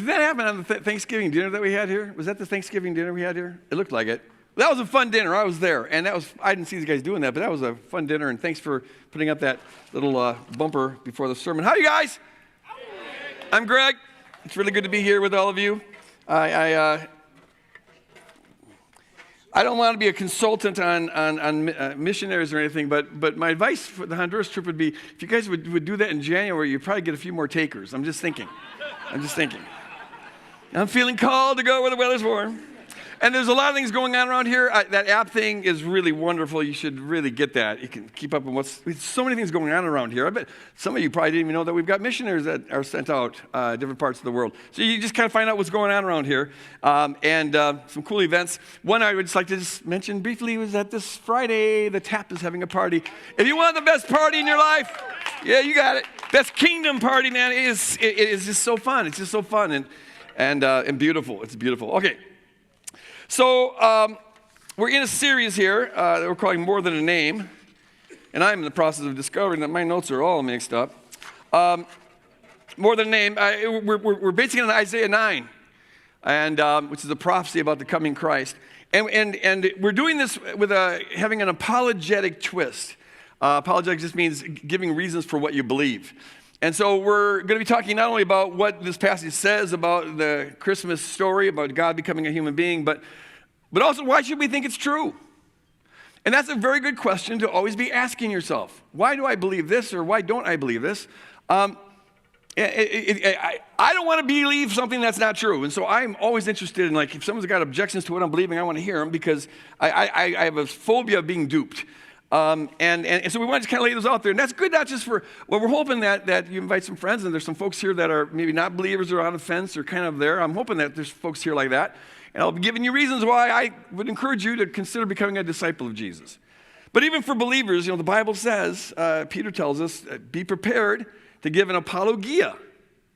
did that happen on the Thanksgiving dinner that we had here? Was that the Thanksgiving dinner we had here? It looked like it. That was a fun dinner. I was there, and I didn't see these guys doing that, but that was a fun dinner, and thanks for putting up that little bumper before the sermon. How are you guys? I'm Greg. It's really good to be here with all of you. I don't want to be a consultant on missionaries or anything, but my advice for the Honduras trip would be, if you guys would do that in January, you'd probably get a few more takers. I'm just thinking. I'm feeling called to go where the weather's warm. And there's a lot of things going on around here. That app thing is really wonderful. You should really get that. You can keep up with so many things going on around here. I bet some of you probably didn't even know that we've got missionaries that are sent out different parts of the world. So you just kind of find out what's going on around here. And some cool events. One I would just like to just mention briefly was that this Friday, the TAP is having a party. If you want the best party in your life, yeah, you got it. Best kingdom party, man. It is just so fun. It's just so fun and beautiful. It's beautiful. Okay. So we're in a series here that we're calling More Than a Name, and I'm in the process of discovering that my notes are all mixed up. More Than a Name, we're basing it on Isaiah 9, and which is a prophecy about the coming Christ. And we're doing this with having an apologetic twist. Apologetic just means giving reasons for what you believe. And so we're going to be talking not only about what this passage says about the Christmas story, about God becoming a human being, but also why should we think it's true? And that's a very good question to always be asking yourself. Why do I believe this, or why don't I believe this? I don't want to believe something that's not true. And so I'm always interested in, like, if someone's got objections to what I'm believing, I want to hear them, because I have a phobia of being duped. And so we want to kind of lay those out there. And that's good, not just for, well, we're hoping that you invite some friends, and there's some folks here that are maybe not believers or on the fence or kind of there. I'm hoping that there's folks here like that. And I'll be giving you reasons why I would encourage you to consider becoming a disciple of Jesus. But even for believers, the Bible says, Peter tells us, be prepared to give an apologia.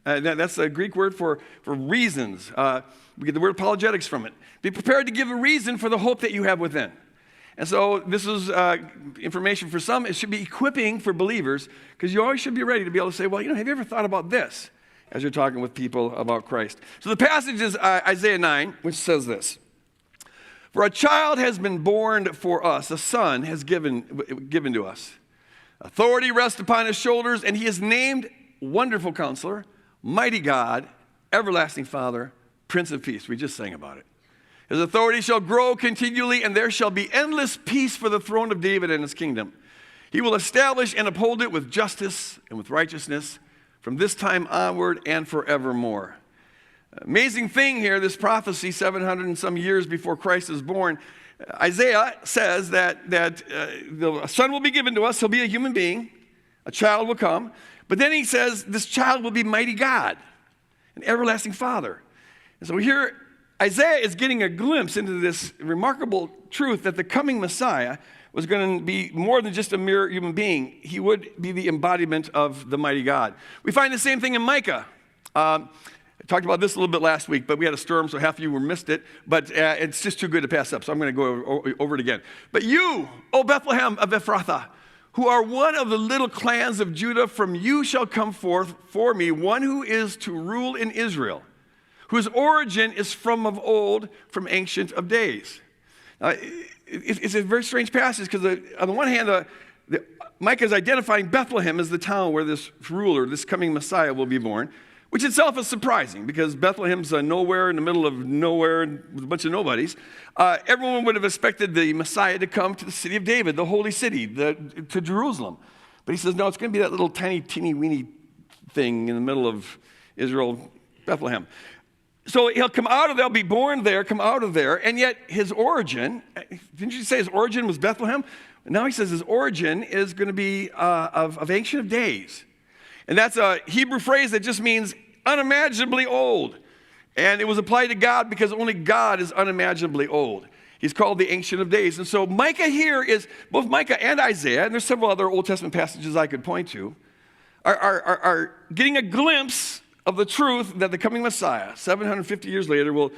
That's a Greek word for reasons. We get the word apologetics from it. Be prepared to give a reason for the hope that you have within. And so this is information for some. It should be equipping for believers, because you always should be ready to be able to say, well, have you ever thought about this, as you're talking with people about Christ? So the passage is Isaiah 9, which says this. For a child has been born for us, a son has given to us. Authority rests upon his shoulders, and he is named Wonderful Counselor, Mighty God, Everlasting Father, Prince of Peace. We just sang about it. His authority shall grow continually, and there shall be endless peace for the throne of David and his kingdom. He will establish and uphold it with justice and with righteousness from this time onward and forevermore. Amazing thing here, this prophecy 700 and some years before Christ is born. Isaiah says that a son will be given to us. He'll be a human being. A child will come. But then he says this child will be mighty God, an everlasting Father. And so here, Isaiah is getting a glimpse into this remarkable truth that the coming Messiah was going to be more than just a mere human being. He would be the embodiment of the mighty God. We find the same thing in Micah. I talked about this a little bit last week, but we had a storm, so half of you missed it. But it's just too good to pass up, so I'm going to go over it again. But you, O Bethlehem of Ephrathah, who are one of the little clans of Judah, from you shall come forth for me one who is to rule in Israel, whose origin is from of old, from ancient of days. It's a very strange passage, because on the one hand, Micah is identifying Bethlehem as the town where this ruler, this coming Messiah, will be born, which itself is surprising, because Bethlehem's nowhere in the middle of nowhere with a bunch of nobodies. Everyone would have expected the Messiah to come to the city of David, the holy city, to Jerusalem. But he says, no, it's going to be that little tiny, teeny-weeny thing in the middle of Israel, Bethlehem. So he'll come out of there, he'll be born there, come out of there, and yet his origin, didn't you say his origin was Bethlehem? Now he says his origin is going to be of ancient of days. And that's a Hebrew phrase that just means unimaginably old. And it was applied to God because only God is unimaginably old. He's called the Ancient of Days. And so Micah here is, both Micah and Isaiah, and there's several other Old Testament passages I could point to, are getting a glimpse of the truth that the coming Messiah, 750 years later, will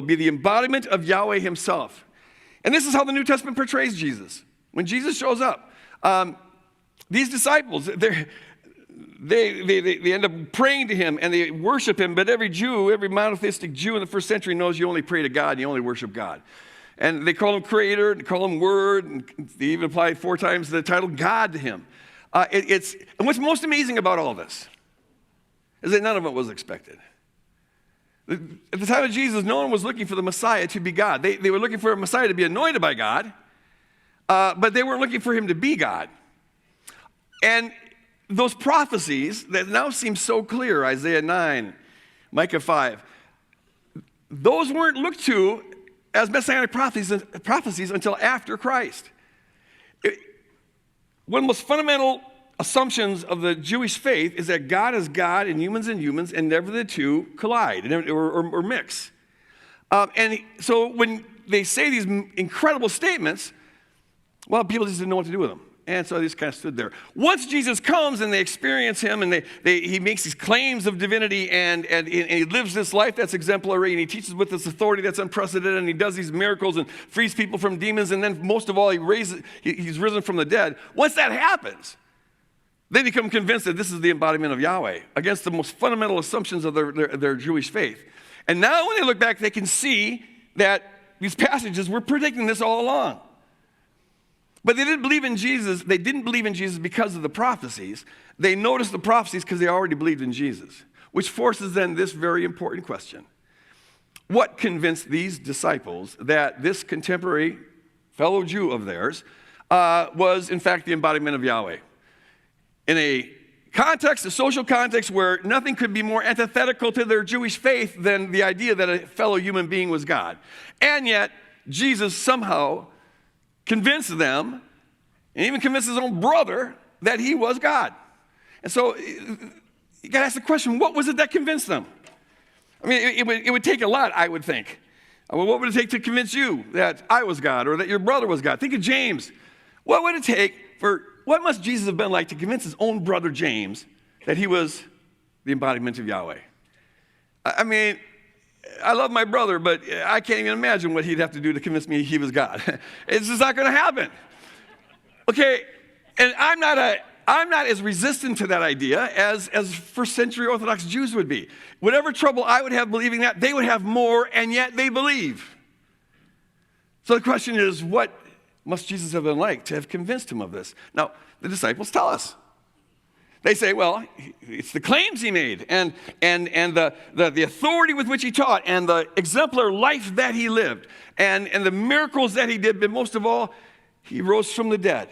be the embodiment of Yahweh himself. And this is how the New Testament portrays Jesus. When Jesus shows up, these disciples, they end up praying to him and they worship him. But every Jew, every monotheistic Jew in the first century knows you only pray to God and you only worship God. And they call him Creator, and call him Word, and they even apply 4 times the title God to him. And what's most amazing about all this is that none of it was expected. At the time of Jesus, no one was looking for the Messiah to be God. They were looking for a Messiah to be anointed by God, but they weren't looking for him to be God. And those prophecies that now seem so clear, Isaiah 9, Micah 5, those weren't looked to as messianic prophecies until after Christ. One of the most fundamental assumptions of the Jewish faith is that God is God and humans, and never the two collide or mix. And so when they say these incredible statements, well, people just didn't know what to do with them. And so they just kind of stood there. Once Jesus comes and they experience him and he makes these claims of divinity and he lives this life that's exemplary and he teaches with this authority that's unprecedented and he does these miracles and frees people from demons and then most of all he's risen from the dead. Once that happens, they become convinced that this is the embodiment of Yahweh against the most fundamental assumptions of their Jewish faith. And now when they look back, they can see that these passages were predicting this all along. But they didn't believe in Jesus. They didn't believe in Jesus because of the prophecies. They noticed the prophecies because they already believed in Jesus, which forces then this very important question. What convinced these disciples that this contemporary fellow Jew of theirs was in fact the embodiment of Yahweh? In a context, a social context where nothing could be more antithetical to their Jewish faith than the idea that a fellow human being was God. And yet, Jesus somehow convinced them, and even convinced his own brother, that he was God. And so, you got to ask the question, what was it that convinced them? I mean, it would take a lot, I would think. Well, what would it take to convince you that I was God or that your brother was God? Think of James. What would it take what must Jesus have been like to convince his own brother James that he was the embodiment of Yahweh? I mean, I love my brother, but I can't even imagine what he'd have to do to convince me he was God. It's just not going to happen. Okay, and I'm not as resistant to that idea as first century Orthodox Jews would be. Whatever trouble I would have believing that, they would have more, and yet they believe. So the question is, what must Jesus have been like to have convinced him of this? Now, the disciples tell us. They say, well, it's the claims he made and the authority with which he taught and the exemplar life that he lived and the miracles that he did, but most of all, he rose from the dead.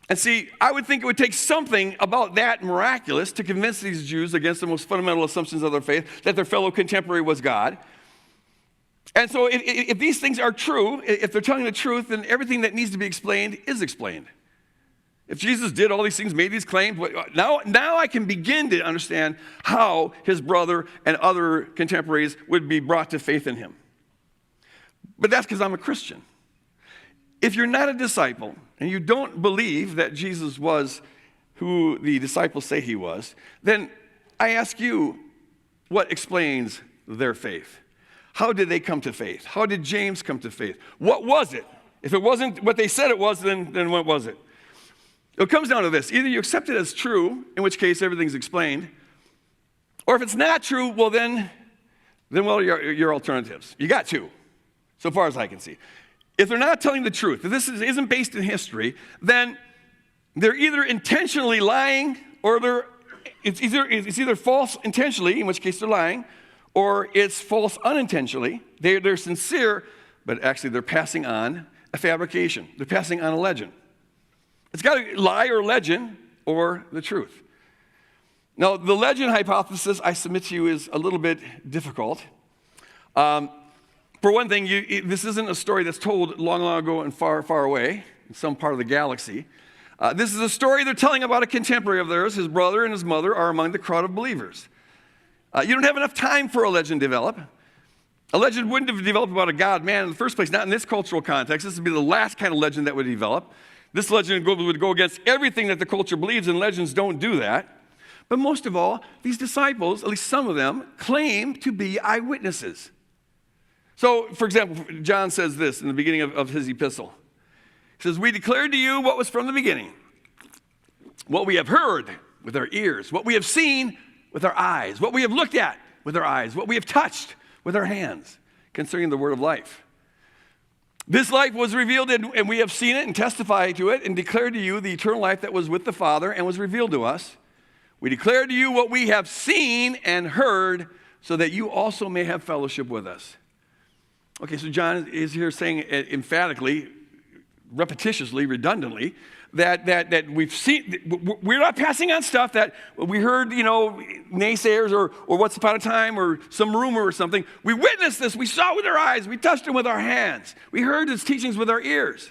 And see, I would think it would take something about that miraculous to convince these Jews against the most fundamental assumptions of their faith that their fellow contemporary was God. And so if these things are true, if they're telling the truth, then everything that needs to be explained is explained. If Jesus did all these things, made these claims, now I can begin to understand how his brother and other contemporaries would be brought to faith in him. But that's because I'm a Christian. If you're not a disciple and you don't believe that Jesus was who the disciples say he was, then I ask you, what explains their faith? How did they come to faith? How did James come to faith? What was it? If it wasn't what they said it was, then what was it? It comes down to this. Either you accept it as true, in which case everything's explained, or if it's not true, well then your alternatives. You it's two, so far as I can see. If they're not telling the truth, if this isn't based in history, then they're either intentionally lying or it's either false intentionally, in which case they're lying, or it's false unintentionally. They're sincere, but actually they're passing on a fabrication. They're passing on a legend. It's got to lie or legend or the truth. Now, the legend hypothesis, I submit to you, is a little bit difficult. For one thing, this isn't a story that's told long, long ago and far, far away in some part of the galaxy. This is a story they're telling about a contemporary of theirs. His brother and his mother are among the crowd of believers. You don't have enough time for a legend to develop. A legend wouldn't have developed about a God-man in the first place, not in this cultural context. This would be the last kind of legend that would develop. This legend would go against everything that the culture believes, and legends don't do that. But most of all, these disciples, at least some of them, claim to be eyewitnesses. So, for example, John says this in the beginning of his epistle. He says, "We declared to you what was from the beginning, what we have heard with our ears, what we have seen with our eyes, what we have looked at with our eyes, what we have touched with our hands concerning the word of life. This life was revealed, and we have seen it and testified to it and declared to you the eternal life that was with the Father and was revealed to us. We declare to you what we have seen and heard, so that you also may have fellowship with us. Okay, so John is here saying emphatically, repetitiously, redundantly, that we've seen. We're not passing on stuff that we heard, naysayers or once upon a time or some rumor or something. We witnessed this. We saw it with our eyes. We touched it with our hands. We heard his teachings with our ears.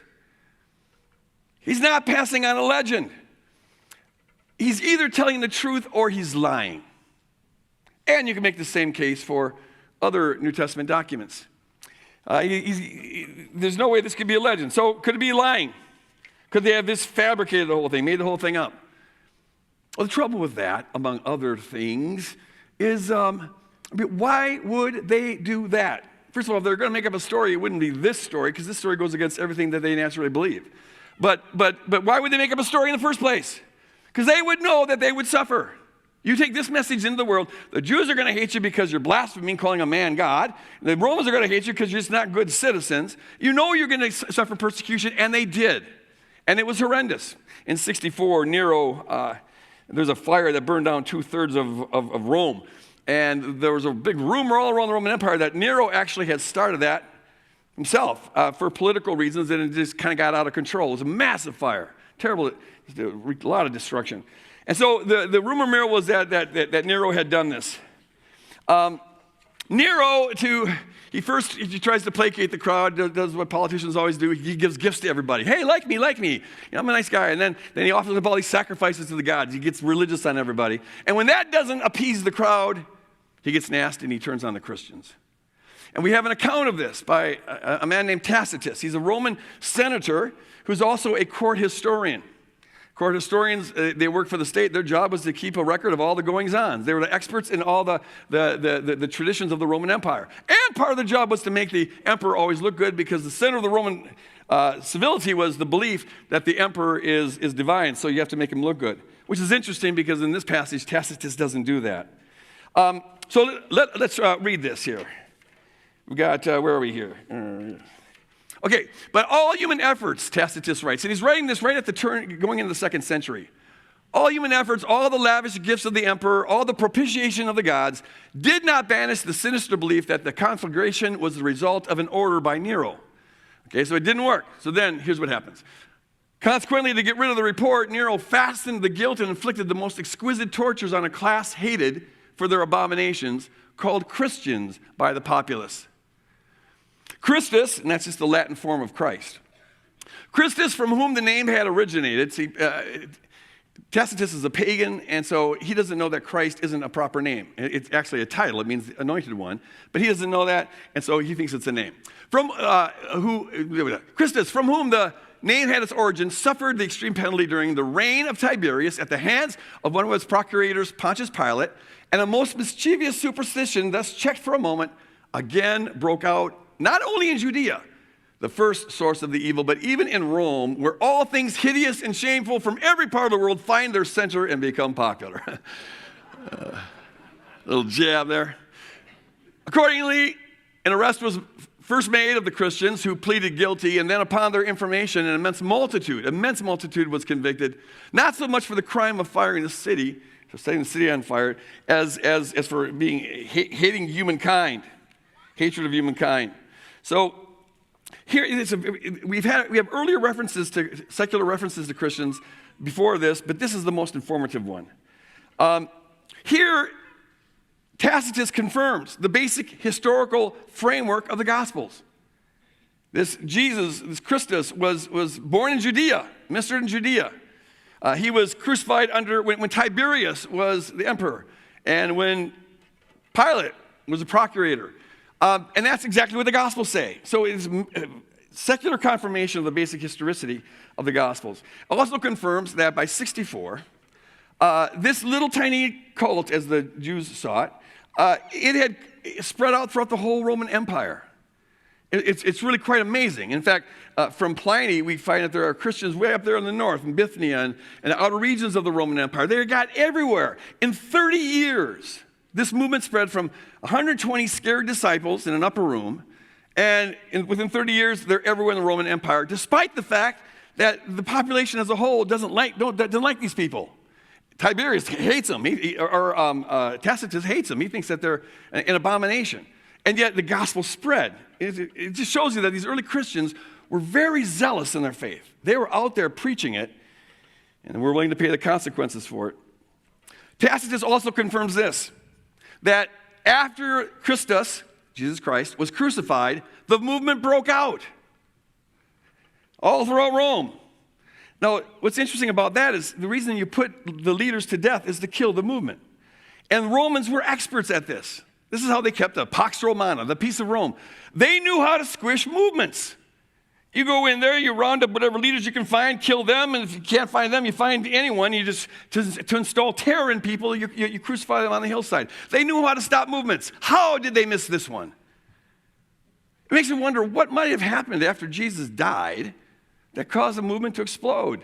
He's not passing on a legend. He's either telling the truth or he's lying. And you can make the same case for other New Testament documents. There's no way this could be a legend. So could it be lying? Could they have just fabricated the whole thing, made the whole thing up? Well, the trouble with that, among other things, is why would they do that? First of all, if they're going to make up a story, it wouldn't be this story, because this story goes against everything that they naturally believe. But why would they make up a story in the first place? Because they would know that they would suffer. You take this message into the world, the Jews are going to hate you because you're blaspheming, calling a man God. The Romans are going to hate you because you're just not good citizens. You know you're going to suffer persecution, and they did. And it was horrendous. In 64, Nero, there's a fire that burned down 2/3 of Rome. And there was a big rumor all around the Roman Empire that Nero actually had started that himself for political reasons, and it just kind of got out of control. It was a massive fire. Terrible, a lot of destruction. And so the rumor mill was that Nero had done this. Nero, he tries to placate the crowd, does what politicians always do. He gives gifts to everybody. Hey, like me. I'm a nice guy. And then he offers up all these sacrifices to the gods. He gets religious on everybody. And when that doesn't appease the crowd, he gets nasty and he turns on the Christians. And we have an account of this by a man named Tacitus. He's a Roman senator who's also a court historian. Court historians, they work for the state. Their job was to keep a record of all the goings-on. They were the experts in all the traditions of the Roman Empire. And part of their job was to make the emperor always look good, because the center of the Roman civility was the belief that the emperor is divine, so you have to make him look good. Which is interesting, because in this passage, Tacitus doesn't do that. So let's read this here. We got, where are we here? Okay, but all human efforts, Tacitus writes, and he's writing this right at the turn, going into the 2nd century. All human efforts, all the lavish gifts of the emperor, all the propitiation of the gods, did not banish the sinister belief that the conflagration was the result of an order by Nero. Okay, so it didn't work. So then, here's what happens. Consequently, to get rid of the report, Nero fastened the guilt and inflicted the most exquisite tortures on a class hated for their abominations, called Christians by the populace. Christus, and that's just the Latin form of Christ. Christus, from whom the name had originated. See, Tacitus is a pagan, and so he doesn't know that Christ isn't a proper name. It's actually a title. It means the anointed one. But he doesn't know that, and so he thinks it's a name. Christus, from whom the name had its origin, suffered the extreme penalty during the reign of Tiberius at the hands of one of his procurators, Pontius Pilate, and a most mischievous superstition, thus checked for a moment, again broke out, not only in Judea, the first source of the evil, but even in Rome, where all things hideous and shameful from every part of the world find their center and become popular. Little jab there. Accordingly, an arrest was first made of the Christians who pleaded guilty, and then upon their information, an immense multitude was convicted, not so much for the crime of firing the city, for setting the city on fire, as for hating humankind, hatred of humankind. So here we have earlier references to secular references to Christians before this, but this is the most informative one. Here, Tacitus confirms the basic historical framework of the Gospels. This Jesus, this Christus, was born in Judea, ministered in Judea. He was crucified when Tiberius was the emperor, and when Pilate was the procurator. And that's exactly what the Gospels say. So it is secular confirmation of the basic historicity of the Gospels. It also confirms that by 64, this little tiny cult, as the Jews saw it, it had spread out throughout the whole Roman Empire. It's really quite amazing. In fact, from Pliny, we find that there are Christians way up there in the north, in Bithynia and the outer regions of the Roman Empire. They got everywhere. In 30 years, this movement spread from 120 scared disciples in an upper room, and within 30 years, they're everywhere in the Roman Empire, despite the fact that the population as a whole doesn't like these people. Tiberius hates them, Tacitus hates them. He thinks that they're an abomination. And yet the gospel spread. It just shows you that these early Christians were very zealous in their faith. They were out there preaching it, and were willing to pay the consequences for it. Tacitus also confirms this, that after Christus, Jesus Christ, was crucified, the movement broke out all throughout Rome. Now, what's interesting about that is the reason you put the leaders to death is to kill the movement. And Romans were experts at this. This is how they kept the Pax Romana, the peace of Rome. They knew how to squish movements. You go in there, you round up whatever leaders you can find, kill them, and if you can't find them, you find anyone. You just, to install terror in people, you crucify them on the hillside. They knew how to stop movements. How did they miss this one? It makes me wonder what might have happened after Jesus died that caused the movement to explode.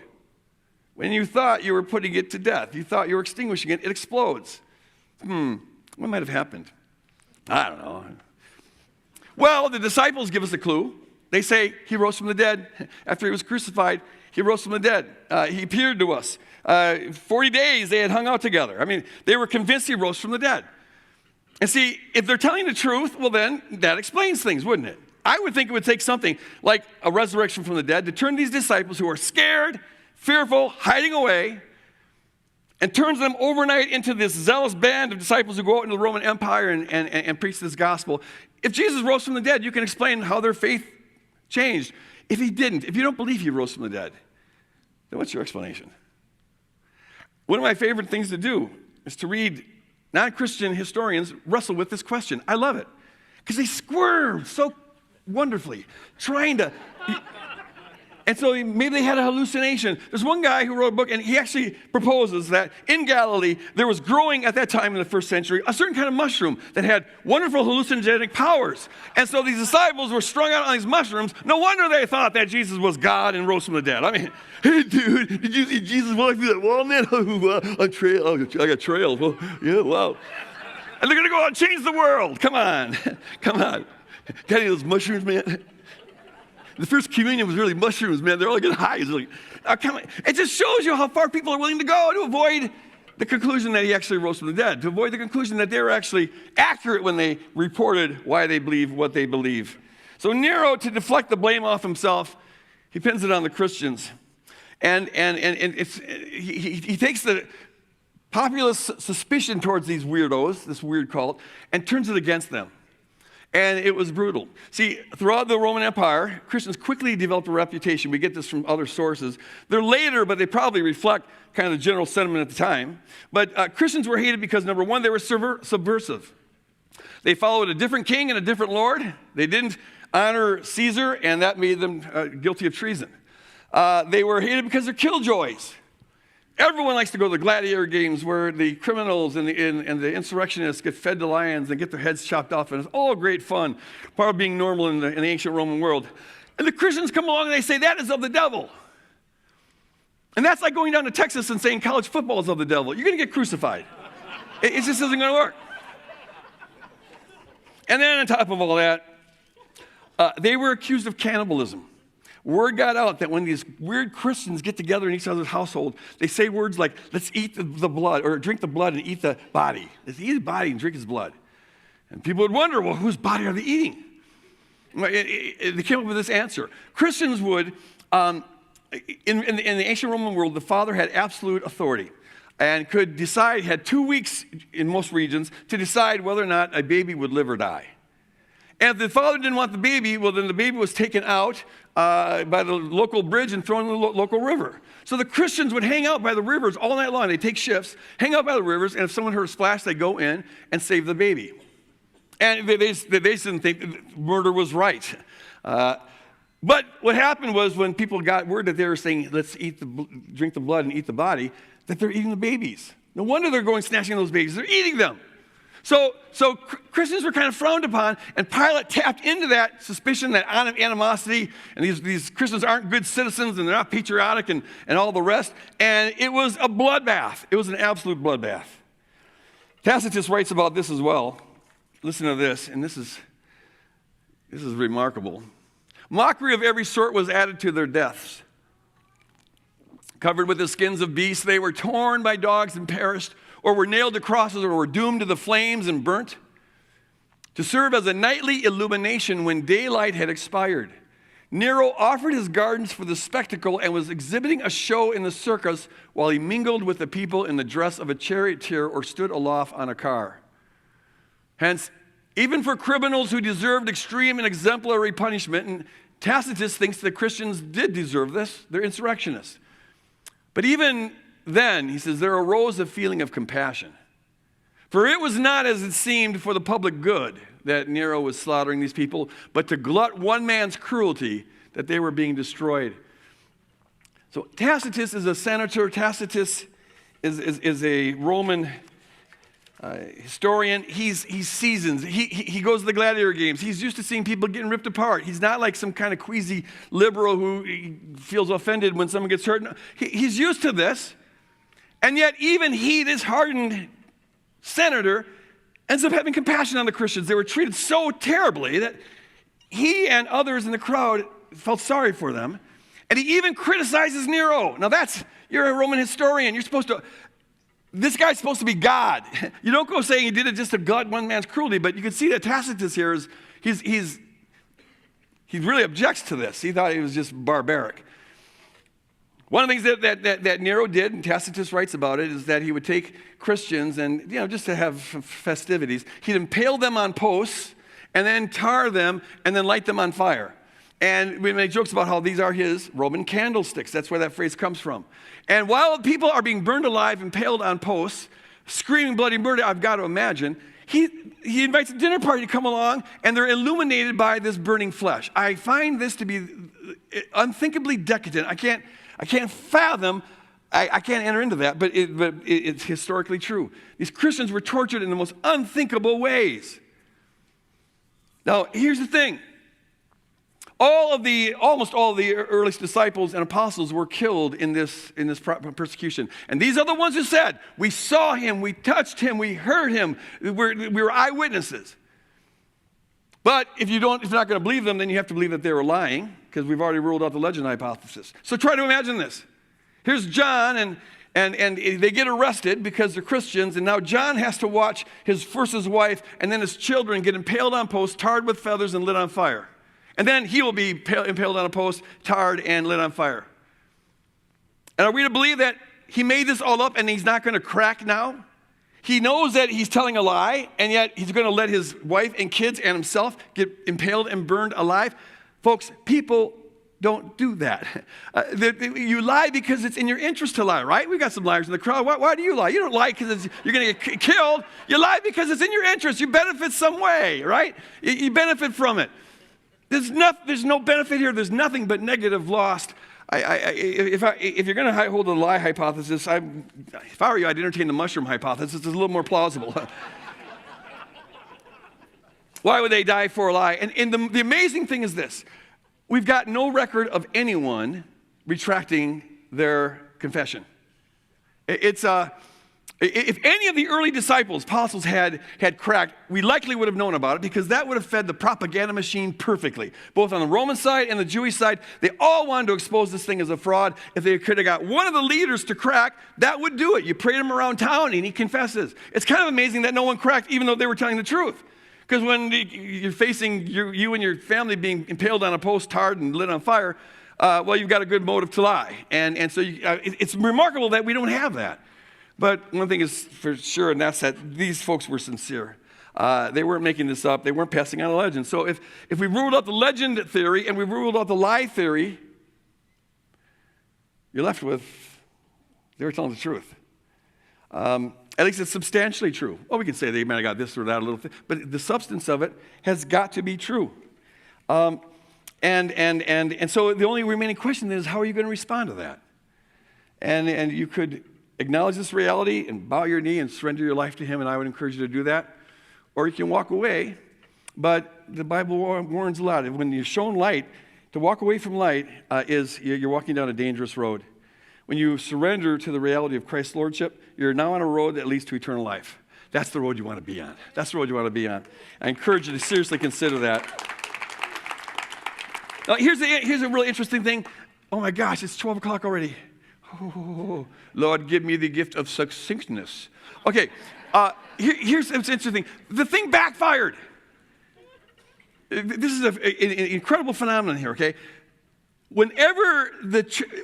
When you thought you were putting it to death, you thought you were extinguishing it, it explodes. What might have happened? I don't know. Well, the disciples give us a clue. They say he rose from the dead. After he was crucified, he rose from the dead. He appeared to us. 40 days they had hung out together. I mean, they were convinced he rose from the dead. And see, if they're telling the truth, well then, that explains things, wouldn't it? I would think it would take something like a resurrection from the dead to turn these disciples who are scared, fearful, hiding away, and turns them overnight into this zealous band of disciples who go out into the Roman Empire and preach this gospel. If Jesus rose from the dead, you can explain how their faith changed. If he didn't, if you don't believe he rose from the dead, then what's your explanation? One of my favorite things to do is to read non-Christian historians wrestle with this question. I love it because they squirm so wonderfully, trying to... And so maybe they had a hallucination. There's one guy who wrote a book, and he actually proposes that in Galilee, there was growing at that time in the first century a certain kind of mushroom that had wonderful hallucinogenic powers. And so these disciples were strung out on these mushrooms. No wonder they thought that Jesus was God and rose from the dead. I mean, hey, dude, did you see Jesus walk through that wall, man? I got trails. Well, yeah, wow. And they're going to go out and change the world. Come on. Come on. Got any of those mushrooms, man? The first communion was really mushrooms, man. They're all getting high. Like, it just shows you how far people are willing to go to avoid the conclusion that he actually rose from the dead, to avoid the conclusion that they were actually accurate when they reported why they believe what they believe. So Nero, to deflect the blame off himself, he pins it on the Christians. And he takes the populace suspicion towards these weirdos, this weird cult, and turns it against them. And it was brutal. See, throughout the Roman Empire, Christians quickly developed a reputation. We get this from other sources. They're later, but they probably reflect kind of the general sentiment at the time. But Christians were hated because, number one, they were subversive. They followed a different king and a different lord. They didn't honor Caesar, and that made them guilty of treason. They were hated because they're killjoys. Everyone likes to go to the gladiator games where the criminals and the insurrectionists get fed to lions and get their heads chopped off, and it's all great fun, part of being normal in the ancient Roman world. And the Christians come along and they say, that is of the devil. And that's like going down to Texas and saying college football is of the devil. You're going to get crucified. It just isn't going to work. And then on top of all that, they were accused of cannibalism. Word got out that when these weird Christians get together in each other's household, they say words like, let's eat the blood, or drink the blood and eat the body. Let's eat his body and drink his blood. And people would wonder, well, whose body are they eating? They came up with this answer. Christians would, in the ancient Roman world, the father had absolute authority and could decide, had 2 weeks in most regions, to decide whether or not a baby would live or die. And if the father didn't want the baby, well, then the baby was taken out by the local bridge and thrown in the local river. So the Christians would hang out by the rivers all night long. They'd take shifts, hang out by the rivers, and if someone heard a splash, they'd go in and save the baby. And they didn't think murder was right. But what happened was when people got word that they were saying, let's drink the blood and eat the body, that they're eating the babies. No wonder they're going snatching those babies. They're eating them. So Christians were kind of frowned upon, and Pilate tapped into that suspicion, that animosity, and these Christians aren't good citizens, and they're not patriotic, and all the rest. And it was a bloodbath. It was an absolute bloodbath. Tacitus writes about this as well. Listen to this, and this is remarkable. Mockery of every sort was added to their deaths. Covered with the skins of beasts, they were torn by dogs and perished, or were nailed to crosses, or were doomed to the flames and burnt, to serve as a nightly illumination when daylight had expired. Nero offered his gardens for the spectacle and was exhibiting a show in the circus while he mingled with the people in the dress of a charioteer or stood aloft on a car. Hence, even for criminals who deserved extreme and exemplary punishment, and Tacitus thinks that Christians did deserve this, they're insurrectionists. But even then, he says, there arose a feeling of compassion. For it was not as it seemed for the public good that Nero was slaughtering these people, but to glut one man's cruelty that they were being destroyed. So Tacitus is a senator. Tacitus is a Roman historian. He's seasoned. He goes to the gladiator games. He's used to seeing people getting ripped apart. He's not like some kind of queasy liberal who feels offended when someone gets hurt. No, he's used to this. And yet even he, this hardened senator, ends up having compassion on the Christians. They were treated so terribly that he and others in the crowd felt sorry for them. And he even criticizes Nero. Now you're a Roman historian. This guy's supposed to be God. You don't go saying he did it just to glut one man's cruelty, but you can see that Tacitus here he really objects to this. He thought he was just barbaric. One of the things that Nero did, and Tacitus writes about it, is that he would take Christians and, just to have festivities, he'd impale them on posts and then tar them and then light them on fire. And we make jokes about how these are his Roman candlesticks. That's where that phrase comes from. And while people are being burned alive, impaled on posts, screaming bloody murder, I've got to imagine, he invites a dinner party to come along, and they're illuminated by this burning flesh. I find this to be unthinkably decadent. I can't fathom, I can't enter into that, but it's historically true. These Christians were tortured in the most unthinkable ways. Now, here's the thing. Almost all of the earliest disciples and apostles were killed in this persecution. And these are the ones who said, we saw him, we touched him, we heard him, we were eyewitnesses. But if you're not going to believe them, then you have to believe that they were lying, because we've already ruled out the legend hypothesis. So try to imagine this. Here's John, and they get arrested because they're Christians, and now John has to watch his wife and then his children get impaled on posts, tarred with feathers, and lit on fire. And then he will be impaled on a post, tarred, and lit on fire. And are we to believe that he made this all up and he's not going to crack now? He knows that he's telling a lie, and yet he's going to let his wife and kids and himself get impaled and burned alive. Folks, people don't do that. You lie because it's in your interest to lie, right? We've got some liars in the crowd. Why do you lie? You don't lie because you're going to get killed. You lie because it's in your interest. You benefit some way, right? You benefit from it. There's no benefit here. There's nothing but negative lost. If you're going to hold the lie hypothesis, if I were you, I'd entertain the mushroom hypothesis. It's a little more plausible. Why would they die for a lie? And the amazing thing is this. We've got no record of anyone retracting their confession. If any of the early disciples, apostles, had cracked, we likely would have known about it, because that would have fed the propaganda machine perfectly. Both on the Roman side and the Jewish side, they all wanted to expose this thing as a fraud. If they could have got one of the leaders to crack, that would do it. You parade him around town and he confesses. It's kind of amazing that no one cracked, even though they were telling the truth. Because when you're facing you and your family being impaled on a post, tarred, and lit on fire, you've got a good motive to lie. And so it's remarkable that we don't have that. But one thing is for sure, and that's that these folks were sincere. They weren't making this up. They weren't passing on a legend. So if we ruled out the legend theory and we ruled out the lie theory, you're left with they were telling the truth. At least it's substantially true. Well, we can say they might have got this or that a little thing, but the substance of it has got to be true. And so the only remaining question is, how are you going to respond to that? And you could acknowledge this reality and bow your knee and surrender your life to him, and I would encourage you to do that. or you can walk away. But the Bible warns a lot. When you're shown light, to walk away from light is you're walking down a dangerous road. When you surrender to the reality of Christ's lordship, you're now on a road that leads to eternal life. That's the road you want to be on. That's the road you want to be on. I encourage you to seriously consider that. Now, here's a really interesting thing. Oh my gosh, it's 12 o'clock already. Oh, Lord, give me the gift of succinctness. Okay, here's what's interesting. The thing backfired. This is an incredible phenomenon here, okay? Whenever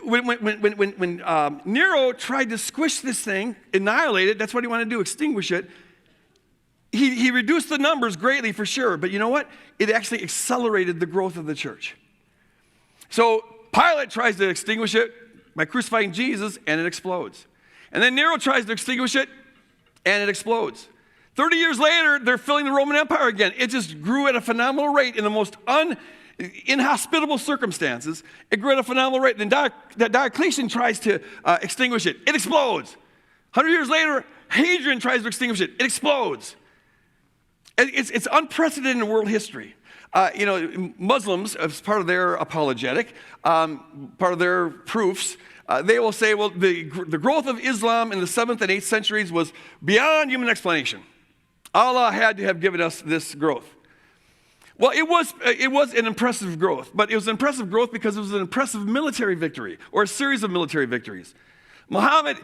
when Nero tried to squish this thing, annihilate it, that's what he wanted to do, extinguish it, he reduced the numbers greatly for sure, but you know what? It actually accelerated the growth of the church. So Pilate tries to extinguish it by crucifying Jesus, and it explodes. And then Nero tries to extinguish it, and it explodes. 30 years later, they're filling the Roman Empire again. It just grew at a phenomenal rate in the most inhospitable circumstances. It grew at a phenomenal rate. Then Diocletian tries to extinguish it. It explodes. 100 years later, Hadrian tries to extinguish it. It explodes. It's unprecedented in world history. Muslims, as part of their apologetic, part of their proofs, they will say, well, the growth of Islam in the 7th and 8th centuries was beyond human explanation. Allah had to have given us this growth. Well, it was an impressive growth, but it was an impressive growth because it was an impressive military victory, or a series of military victories. Muhammad,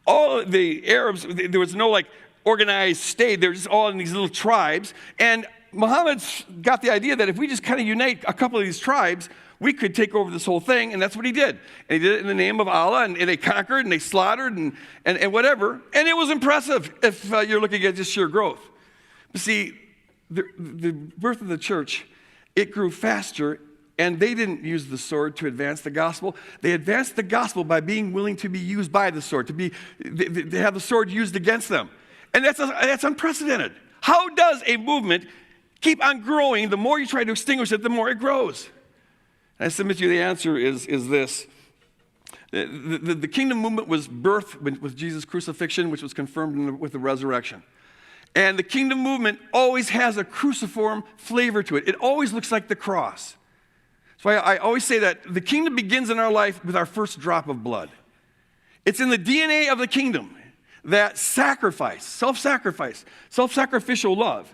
all the Arabs, there was no organized state, they were just all in these little tribes, and Muhammad's got the idea that if we just kind of unite a couple of these tribes, we could take over this whole thing, and that's what he did. And he did it in the name of Allah, and they conquered, and they slaughtered, and whatever. And it was impressive if you're looking at just sheer growth. But see, the birth of the church, it grew faster, and they didn't use the sword to advance the gospel. They advanced the gospel by being willing to be used by the sword, to have the sword used against them. And that's unprecedented. How does a movement keep on growing? The more you try to extinguish it, the more it grows. And I submit to you the answer is this. The kingdom movement was birthed with Jesus' crucifixion, which was confirmed with the resurrection. And the kingdom movement always has a cruciform flavor to it. It always looks like the cross. That's why I always say that the kingdom begins in our life with our first drop of blood. It's in the DNA of the kingdom that self-sacrificial love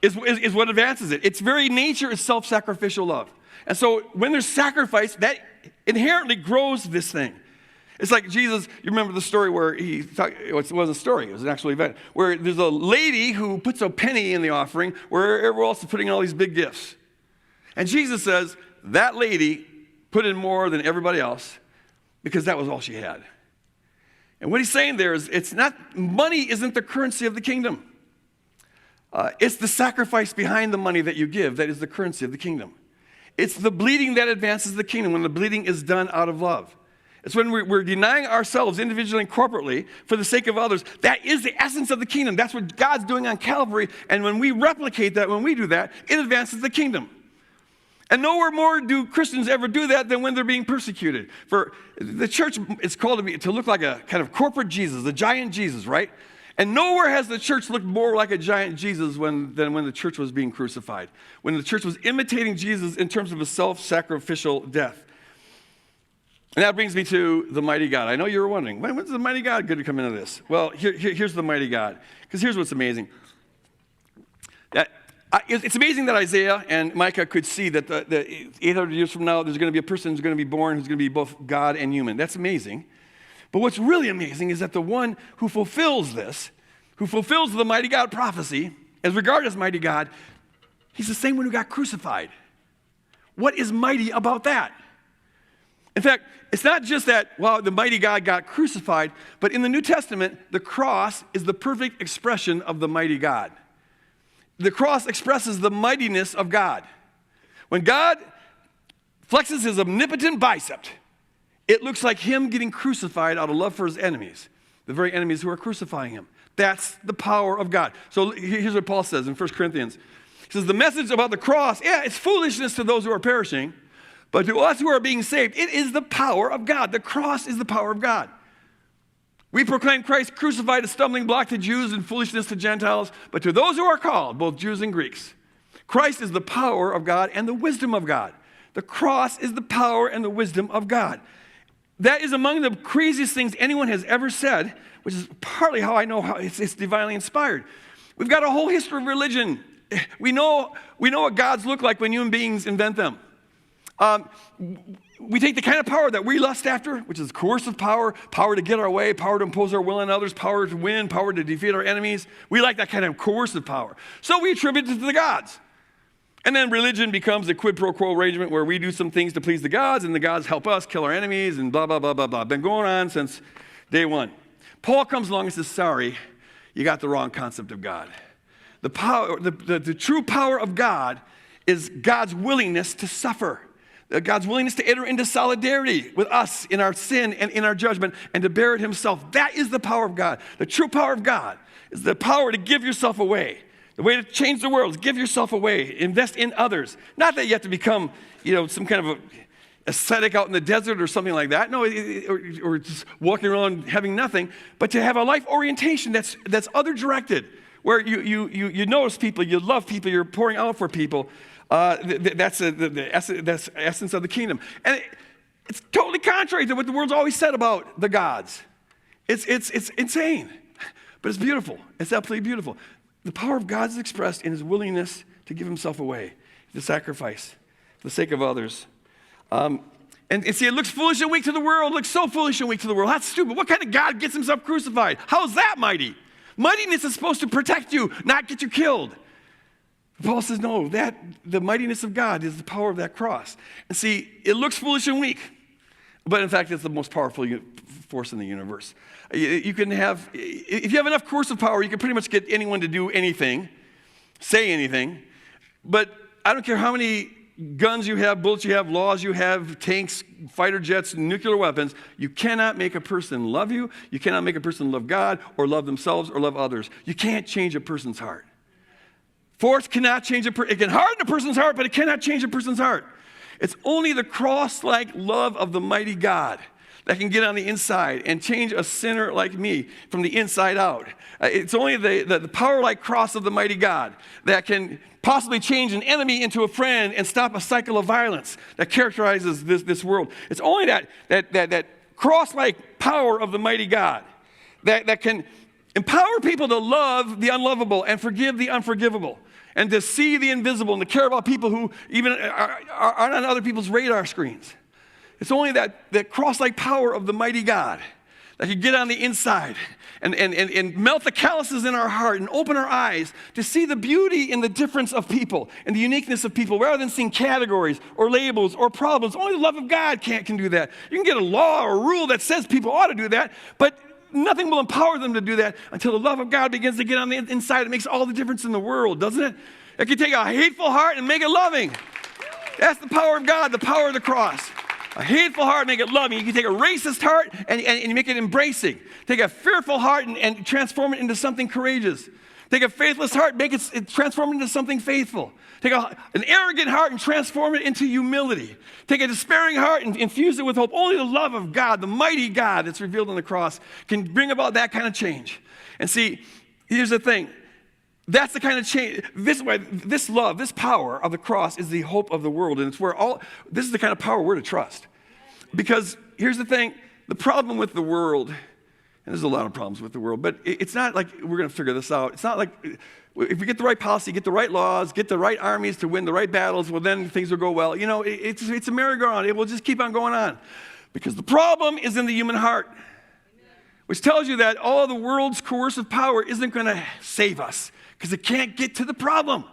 is what advances it. Its very nature is self-sacrificial love. And so when there's sacrifice, that inherently grows this thing. It's like Jesus, you remember the story where it wasn't a story, it was an actual event, where there's a lady who puts a penny in the offering where everyone else is putting in all these big gifts. And Jesus says, that lady put in more than everybody else because that was all she had. And what he's saying there is, money isn't the currency of the kingdom. It's the sacrifice behind the money that you give that is the currency of the kingdom. It's the bleeding that advances the kingdom when the bleeding is done out of love. It's when we're denying ourselves individually and corporately for the sake of others. That is the essence of the kingdom. That's what God's doing on Calvary. And when we replicate that, when we do that, it advances the kingdom. And nowhere more do Christians ever do that than when they're being persecuted. For the church is called to look like a kind of corporate Jesus, a giant Jesus, right? And nowhere has the church looked more like a giant Jesus than when the church was being crucified. When the church was imitating Jesus in terms of a self-sacrificial death. And that brings me to the mighty God. I know you were wondering, when's the mighty God going to come into this? Well, here's the mighty God. Because here's what's amazing. It's amazing that Isaiah and Micah could see that the 800 years from now, there's going to be a person who's going to be born who's going to be both God and human. That's amazing. But what's really amazing is that the one who fulfills this, who fulfills the mighty God prophecy, as regarded as mighty God, he's the same one who got crucified. What is mighty about that? In fact, it's not just that, the mighty God got crucified, but in the New Testament, the cross is the perfect expression of the mighty God. The cross expresses the mightiness of God. When God flexes his omnipotent bicep, it looks like him getting crucified out of love for his enemies, the very enemies who are crucifying him. That's the power of God. So here's what Paul says in 1 Corinthians. He says, the message about the cross, it's foolishness to those who are perishing, but to us who are being saved, it is the power of God. The cross is the power of God. We proclaim Christ crucified, a stumbling block to Jews and foolishness to Gentiles, but to those who are called, both Jews and Greeks, Christ is the power of God and the wisdom of God. The cross is the power and the wisdom of God. That is among the craziest things anyone has ever said, which is partly how I know how it's divinely inspired. We've got a whole history of religion. We know what gods look like when human beings invent them. We take the kind of power that we lust after, which is coercive power, power to get our way, power to impose our will on others, power to win, power to defeat our enemies. We like that kind of coercive power. So we attribute it to the gods. And then religion becomes a quid pro quo arrangement where we do some things to please the gods, and the gods help us kill our enemies, and blah, blah, blah, blah, blah. Been going on since day one. Paul comes along and says, sorry, you got the wrong concept of God. The power, the true power of God is God's willingness to suffer. God's willingness to enter into solidarity with us in our sin and in our judgment and to bear it himself. That is the power of God. The true power of God is the power to give yourself away. The way to change the world is give yourself away, invest in others. Not that you have to become, some kind of ascetic out in the desert or something like that. No, or just walking around having nothing, but to have a life orientation that's other directed, where you notice people, you love people, you're pouring out for people. That's the essence of the kingdom. And it's totally contrary to what the world's always said about the gods. It's insane, but it's beautiful. It's absolutely beautiful. The power of God is expressed in his willingness to give himself away, to sacrifice for the sake of others. And see, it looks foolish and weak to the world. It looks so foolish and weak to the world. That's stupid. What kind of God gets himself crucified? How is that mighty? Mightiness is supposed to protect you, not get you killed. Paul says, no, the mightiness of God is the power of that cross. And see, it looks foolish and weak, but in fact, it's the most powerful force in the universe. You can have, if you have enough coercive power, you can pretty much get anyone to do anything, say anything, but I don't care how many guns you have, bullets you have, laws you have, tanks, fighter jets, nuclear weapons, you cannot make a person love you, you cannot make a person love God, or love themselves, or love others. You can't change a person's heart. Force cannot change it can harden a person's heart, but it cannot change a person's heart. It's only the cross-like love of the mighty God that can get on the inside and change a sinner like me from the inside out. It's only the power-like cross of the mighty God that can possibly change an enemy into a friend and stop a cycle of violence that characterizes this world. It's only that cross-like power of the mighty God that can empower people to love the unlovable and forgive the unforgivable, and to see the invisible and to care about people who even aren't on other people's radar screens. It's only that cross-like power of the mighty God that can get on the inside and melt the calluses in our heart and open our eyes to see the beauty in the difference of people and the uniqueness of people rather than seeing categories or labels or problems. Only the love of God can do that. You can get a law or a rule that says people ought to do that, but nothing will empower them to do that until the love of God begins to get on the inside. It makes all the difference in the world, doesn't it? It can take a hateful heart and make it loving. That's the power of God, the power of the cross. A hateful heart, make it loving. You can take a racist heart and you make it embracing. Take a fearful heart and transform it into something courageous. Take a faithless heart, make it transform it into something faithful. Take an arrogant heart and transform it into humility. Take a despairing heart and infuse it with hope. Only the love of God, the mighty God that's revealed on the cross, can bring about that kind of change. And see, here's the thing. That's the kind of change. This love, this power of the cross is the hope of the world. And it's where this is the kind of power we're to trust. Because here's the thing. The problem with the world, and there's a lot of problems with the world, but it's not like we're going to figure this out. It's not like if we get the right policy, get the right laws, get the right armies to win the right battles, well, then things will go well. It's a merry-go-round. It will just keep on going on. Because the problem is in the human heart, which tells you that all the world's coercive power isn't going to save us because it can't get to the problem.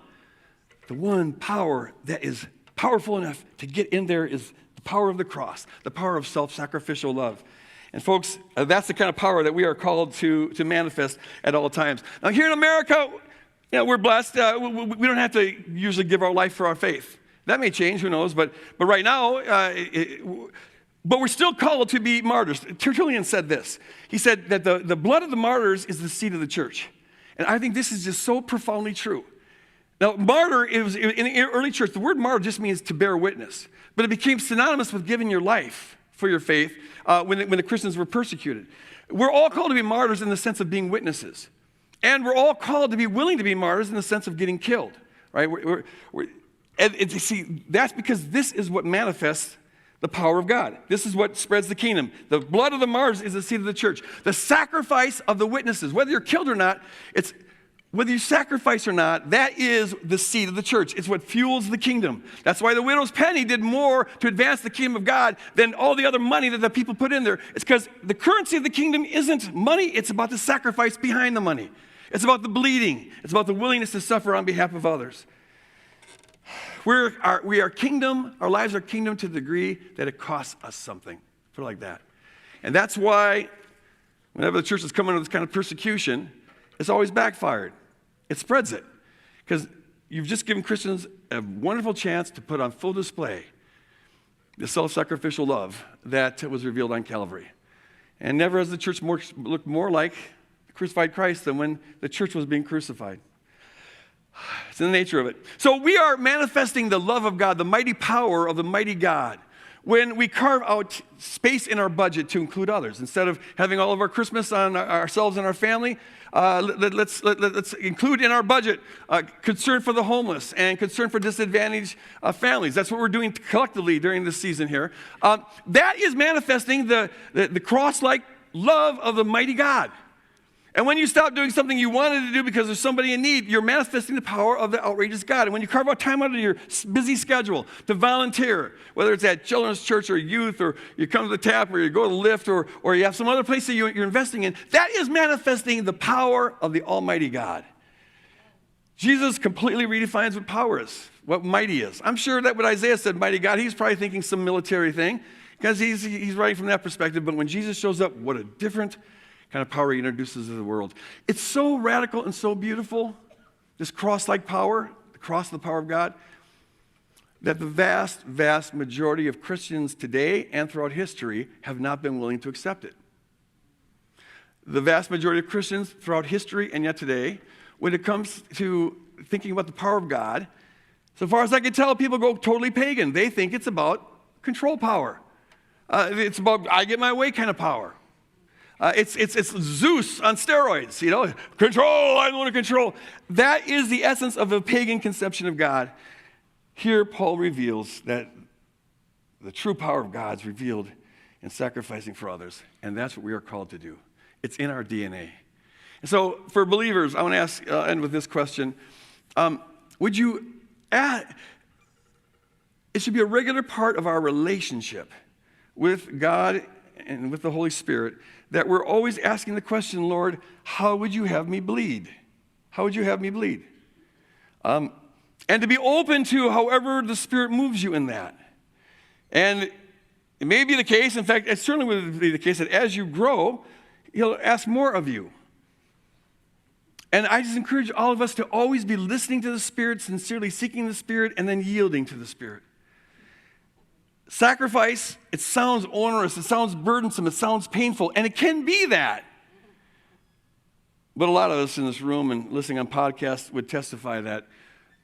The one power that is powerful enough to get in there is the power of the cross, the power of self-sacrificial love. And folks, that's the kind of power that we are called to manifest at all times. Now here in America, we're blessed. We don't have to usually give our life for our faith. That may change, who knows? But right now, but we're still called to be martyrs. Tertullian said this. He said that the blood of the martyrs is the seed of the church. And I think this is just so profoundly true. Now, martyr, in the early church, the word martyr just means to bear witness. But it became synonymous with giving your life for your faith when the Christians were persecuted. We're all called to be martyrs in the sense of being witnesses. And we're all called to be willing to be martyrs in the sense of getting killed, right? And see, that's because this is what manifests the power of God. This is what spreads the kingdom. The blood of the martyrs is the seed of the church. The sacrifice of the witnesses, whether you're killed or not, whether you sacrifice or not, that is the seed of the church. It's what fuels the kingdom. That's why the widow's penny did more to advance the kingdom of God than all the other money that the people put in there. It's because the currency of the kingdom isn't money. It's about the sacrifice behind the money. It's about the bleeding. It's about the willingness to suffer on behalf of others. We are kingdom. Our lives are kingdom to the degree that it costs us something. Put it like that. And that's why whenever the church is coming under this kind of persecution, it's always backfired. It spreads it. Because you've just given Christians a wonderful chance to put on full display the self-sacrificial love that was revealed on Calvary. And never has the church looked more like the crucified Christ than when the church was being crucified. It's in the nature of it. So we are manifesting the love of God, the mighty power of the mighty God, when we carve out space in our budget to include others. Instead of having all of our Christmas on ourselves and our family, let's include in our budget concern for the homeless and concern for disadvantaged families. That's what we're doing collectively during this season here. That is manifesting the cross-like love of the mighty God. And when you stop doing something you wanted to do because there's somebody in need, you're manifesting the power of the outrageous God. And when you carve out time out of your busy schedule to volunteer, whether it's at children's church or youth, or you come to the tap, or you go to Lyft, or you have some other place that you're investing in, that is manifesting the power of the Almighty God. Jesus completely redefines what power is, what mighty is. I'm sure that when Isaiah said mighty God, he's probably thinking some military thing, because he's writing from that perspective. But when Jesus shows up, what a different kind of power he introduces to the world. It's so radical and so beautiful, this cross-like power, the cross of the power of God, that the vast, vast majority of Christians today and throughout history have not been willing to accept it. The vast majority of Christians throughout history and yet today, when it comes to thinking about the power of God, so far as I can tell, people go totally pagan. They think it's about control power. It's about I get my way kind of power. It's Zeus on steroids, Control, I want to control. That is the essence of a pagan conception of God. Here, Paul reveals that the true power of God is revealed in sacrificing for others, and that's what we are called to do. It's in our DNA. And so, for believers, I want to end with this question. Would you add, it should be a regular part of our relationship with God and with the Holy Spirit, that we're always asking the question, Lord, how would you have me bleed? How would you have me bleed? And to be open to however the Spirit moves you in that. And it may be the case, in fact, it certainly would be the case that as you grow, He'll ask more of you. And I just encourage all of us to always be listening to the Spirit, sincerely seeking the Spirit, and then yielding to the Spirit. Sacrifice, it sounds onerous, it sounds burdensome, it sounds painful, and it can be that. But a lot of us in this room and listening on podcasts would testify that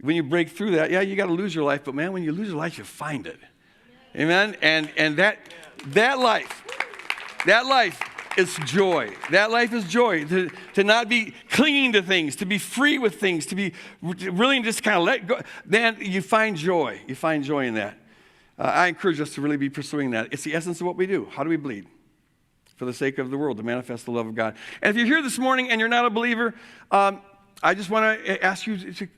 when you break through that, yeah, you got to lose your life, but man, when you lose your life, you find it. Amen? And that life is joy. That life is joy. To not be clinging to things, to be free with things, to be really just kind of let go. Then you find joy. You find joy in that. I encourage us to really be pursuing that. It's the essence of what we do. How do we bleed? For the sake of the world, to manifest the love of God. And if you're here this morning and you're not a believer, I just want to ask you to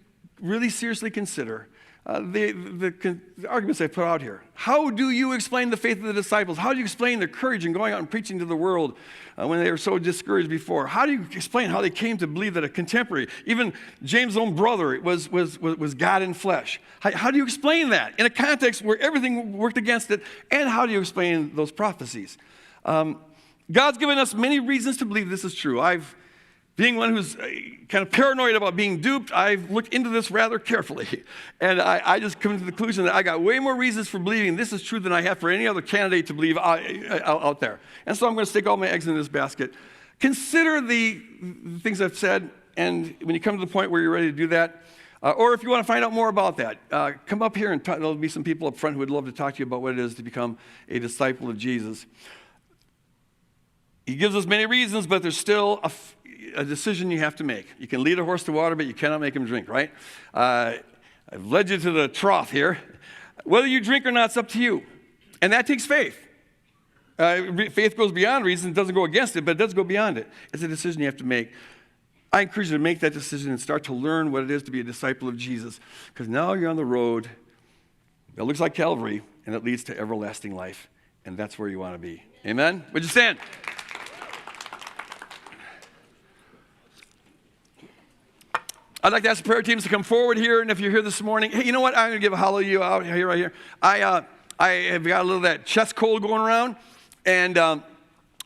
really seriously consider the arguments I put out here. How do you explain the faith of the disciples? How do you explain their courage in going out and preaching to the world when they were so discouraged before? How do you explain how they came to believe that a contemporary, even James' own brother, was God in flesh? How do you explain that in a context where everything worked against it? And how do you explain those prophecies? God's given us many reasons to believe this is true. Being one who's kind of paranoid about being duped, I've looked into this rather carefully. And I just come to the conclusion that I got way more reasons for believing this is true than I have for any other candidate to believe out there. And so I'm going to stick all my eggs in this basket. Consider the things I've said, and when you come to the point where you're ready to do that, Or if you want to find out more about that, come up here and there'll be some people up front who would love to talk to you about what it is to become a disciple of Jesus. He gives us many reasons, but there's still a decision you have to make. You can lead a horse to water, but you cannot make him drink, right? I've led you to the trough here. Whether you drink or not, it's up to you. And that takes faith. Faith goes beyond reason. It doesn't go against it, but it does go beyond it. It's a decision you have to make. I encourage you to make that decision and start to learn what it is to be a disciple of Jesus. Because now you're on the road that looks like Calvary, and it leads to everlasting life. And that's where you want to be. Amen? Would you stand? I'd like to ask the prayer teams to come forward here, and if you're here this morning, hey, you know what? I'm going to give a hallelujah out here, right here. I have got a little of that chest cold going around, and it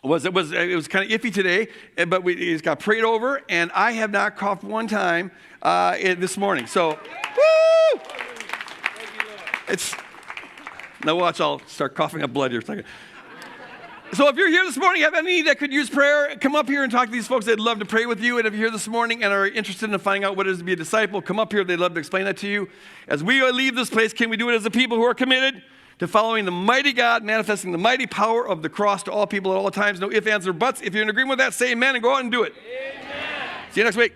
was kind of iffy today, but it got prayed over, and I have not coughed one time this morning. So, woo! Now watch, I'll start coughing up blood here. So if you're here this morning, have any that could use prayer, come up here and talk to these folks. They'd love to pray with you. And if you're here this morning and are interested in finding out what it is to be a disciple, come up here. They'd love to explain that to you. As we leave this place, can we do it as a people who are committed to following the mighty God, manifesting the mighty power of the cross to all people at all times? No ifs, ands, or buts. If you're in agreement with that, say amen and go out and do it. Amen. See you next week.